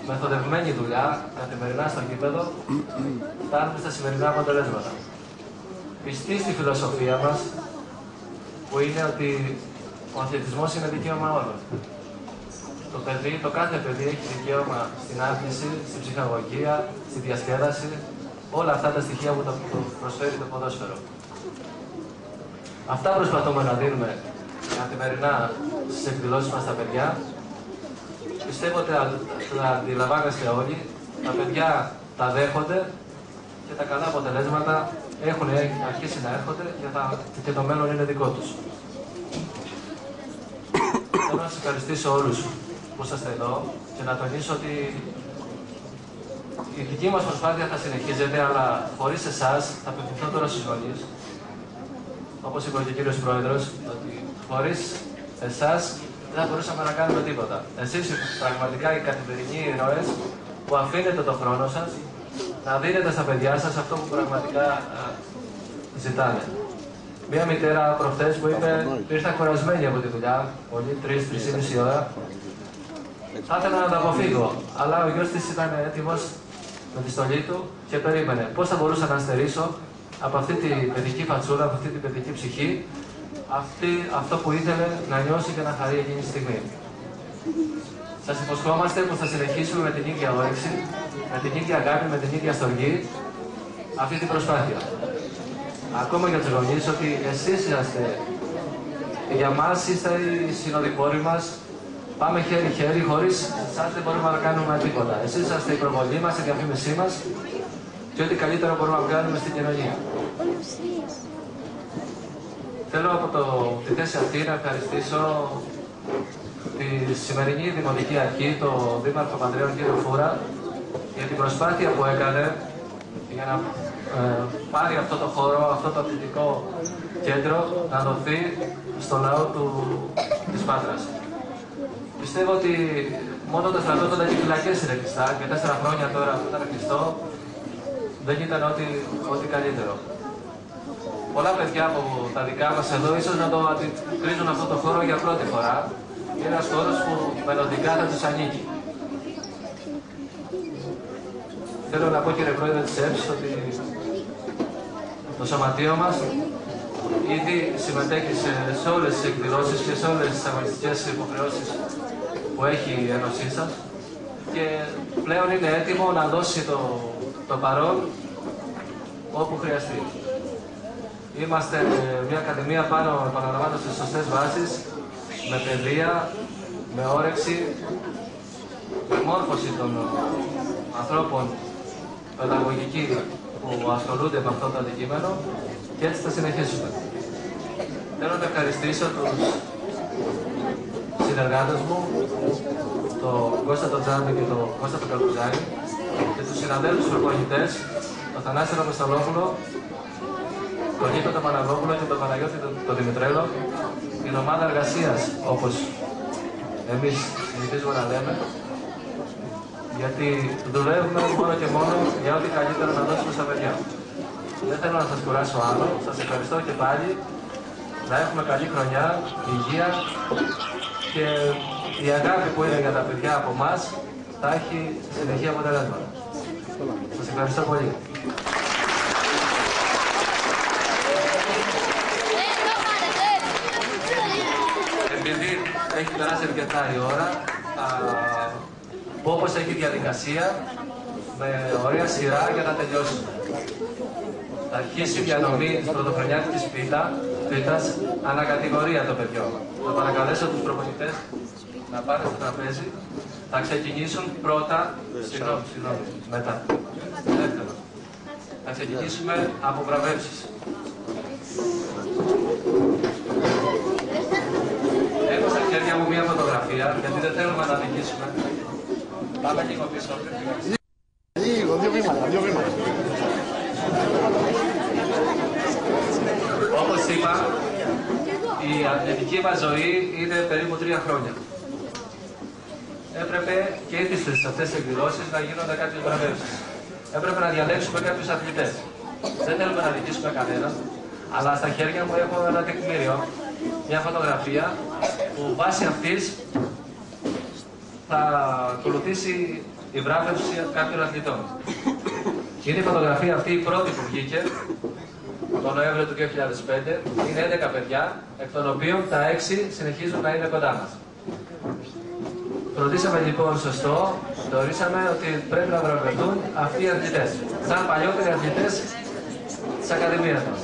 μεθοδευμένη δουλειά καθημερινά στο γήπεδο, φτάνουμε στα σημερινά αποτελέσματα. Πιστοί στη φιλοσοφία μας, που είναι ότι ο αθλητισμός είναι δικαίωμα όλων. Το κάθε παιδί έχει δικαίωμα στην άθληση, στην ψυχαγωγία, στη διασκέδαση, όλα αυτά τα στοιχεία που προσφέρει το ποδόσφαιρο. Αυτά προσπαθούμε να δίνουμε καθημερινά στις εκδηλώσεις μας στα παιδιά. Πιστεύω ότι τα αντιλαμβάνεστε όλοι, τα παιδιά τα δέχονται και τα καλά αποτελέσματα έχουν αρχίσει να έρχονται και το μέλλον είναι δικό τους. Θέλω να σας ευχαριστήσω όλους που είσαστε εδώ και να τονίσω ότι η δική μας προσπάθεια θα συνεχίζεται, αλλά χωρίς εσάς, θα απευθυνθώ τώρα στους γονείς, όπως είπε και ο κύριος Πρόεδρος, ότι χωρίς εσάς δεν θα μπορούσαμε να κάνουμε τίποτα. Εσείς πραγματικά οι καθημερινοί ήρωες που αφήνετε το χρόνο σας να δίνετε στα παιδιά σας αυτό που πραγματικά ζητάνε. Μία μητέρα προχθές που είπε, ήρθα κουρασμένη από τη δουλειά, πολύ, 3-3,5 ώρα. Θα ήθελα να τα αποφύγω, αλλά ο γιος της ήταν έτοιμος με τη στολή του και περίμενε πώς θα μπορούσα να στερήσω από αυτή την παιδική φατσούλα, από αυτή την παιδική ψυχή, αυτό που ήθελε να νιώσει και να χαρεί εκείνη τη στιγμή. Σας υποσχόμαστε πως θα συνεχίσουμε με την ίδια όρεξη, με την ίδια αγάπη, με την ίδια στοργή, αυτή την προσπάθεια. Ακόμα για τους γονείς, ότι εσείς είσαστε, για μας είστε οι συνοδοιπόροι μας, πάμε χέρι-χέρι, χωρίς εσάς δεν μπορούμε να κάνουμε τίποτα. Εσείς είσαστε η προβολή μας, η διαφήμισή μας και ό,τι καλύτερο μπορούμε να κάνουμε στην κοινωνία. Θέλω από τη θέση αυτή να ευχαριστήσω τη σημερινή Δημοτική Αρχή, τον Δήμαρχο Παντρέων κ. Φούρα, για την προσπάθεια που έκανε για να πάρει αυτό το χώρο, αυτό το αθλητικό κέντρο, να δοθεί στο λαό της Πάτρας. Πιστεύω ότι μόνο το στρατόπεδο και οι φυλακές είναι κλειστά και 4 χρόνια τώρα που ήταν κλειστό δεν ήταν ό,τι καλύτερο. Πολλά παιδιά από τα δικά μας εδώ ίσως να το αντικρίζουν αυτό το χώρο για πρώτη φορά. Είναι ένας χώρος που μελλοντικά θα τους ανήκει. Θέλω να πω, κύριε Πρόεδρε της ΕΠΣ, ότι το σωματείο μας ήδη συμμετέχει σε όλες τις εκδηλώσεις και σε όλες τις αγωνιστικές υποχρεώσεις που έχει η Ένωσή σας και πλέον είναι έτοιμο να δώσει το παρόν όπου χρειαστεί. Είμαστε μια ακαδημία πάνω, επαναλαμβάνω, στις σωστές βάσεις, με παιδεία, με όρεξη, με μόρφωση των ανθρώπων παιδαγωγική που ασχολούνται με αυτό το αντικείμενο και έτσι θα συνεχίσουμε. Θέλω να ευχαριστήσω τους συνεργάτες μου, τον Κώστα τον Τζάμπη και τον Κώστα τον Καλουζάκη και τους συναδέλφους προπονητές, τον Θανάση Ρομπεστολόπουλο, τον Νίκο τον Παναγόπουλο και τον Παναγιώτη τον Δημητρέλο, την ομάδα εργασίας, όπως εμείς συνηθίζουμε να λέμε, γιατί δουλεύουμε μόνο και μόνο για ό,τι καλύτερο να δώσουμε στα παιδιά. Δεν θέλω να σας κουράσω άλλο. Σας ευχαριστώ και πάλι. Να έχουμε καλή χρονιά, υγεία και η αγάπη που είναι για τα παιδιά από εμάς θα έχει συνεχή αποτελέσματα. Σας ευχαριστώ πολύ. Επειδή έχει περάσει αρκετά η ώρα, όπως έχει διαδικασία, με ωραία σειρά για να τελειώσουμε. Θα αρχίσει η διανομή της πρωτοχρονιάτικης πίτας ανακατηγορία των παιδιών. Θα παρακαλέσω τους προπονητές να πάρουν στο τραπέζι. Θα ξεκινήσουν πρώτα, συγγνώμη, μετά. Δεύτερο. Θα ξεκινήσουμε από βραβεύσεις. Έχω στα χέρια μου μία φωτογραφία, γιατί δεν θέλουμε να νικήσουμε. Πάμε λίγο πίσω. Λίγο, 2 βήματα, 2 βήματα. Όπως είπα, η αθλητική μας ζωή είναι περίπου 3 χρόνια. Έπρεπε και ήδη σε αυτές τις εκδηλώσεις να γίνονται κάποιες βραβεύσεις. Έπρεπε να διαλέξουμε κάποιους αθλητές. Δεν θέλουμε να νικήσουμε κανέναν, αλλά στα χέρια μου έχω ένα τεκμήριο, μια φωτογραφία που βάσει αυτής θα ακολουθήσει η βράβευση κάποιων αθλητών. Είναι η φωτογραφία αυτή η πρώτη που βγήκε τον Νοέμβριο του 2005. Είναι 11 παιδιά, εκ των οποίων τα 6 συνεχίζουν να είναι κοντά μας. Φροντίσαμε λοιπόν σωστό, θεωρήσαμε ότι πρέπει να βραβευτούν αυτοί οι αθλητές, σαν παλιότεροι αθλητές της Ακαδημίας μας.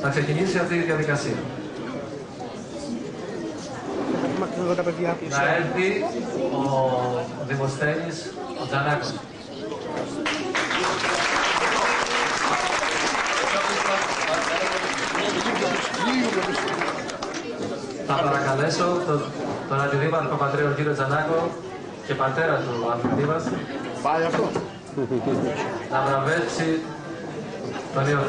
Να ξεκινήσει αυτή η διαδικασία. Να έρθει ο Δημοσθένης ο Τζανάκος. Θα παρακαλέσω τον αντιδήμαρχο πατρέων κύριο Τζανάκο και πατέρα του αθλητή μας να βραβεύσει τον ιό.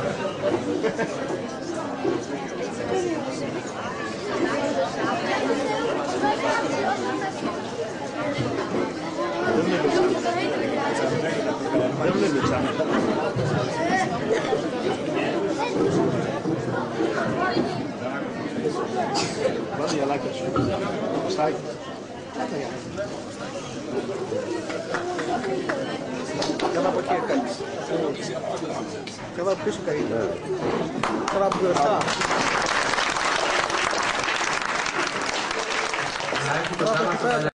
Βάλε γυαλάκια σου. Στάκι. Καλά από εκεί έκανες. Καλά από πίσω καλύτερα. Καλά από μπροστά. Να έρθει το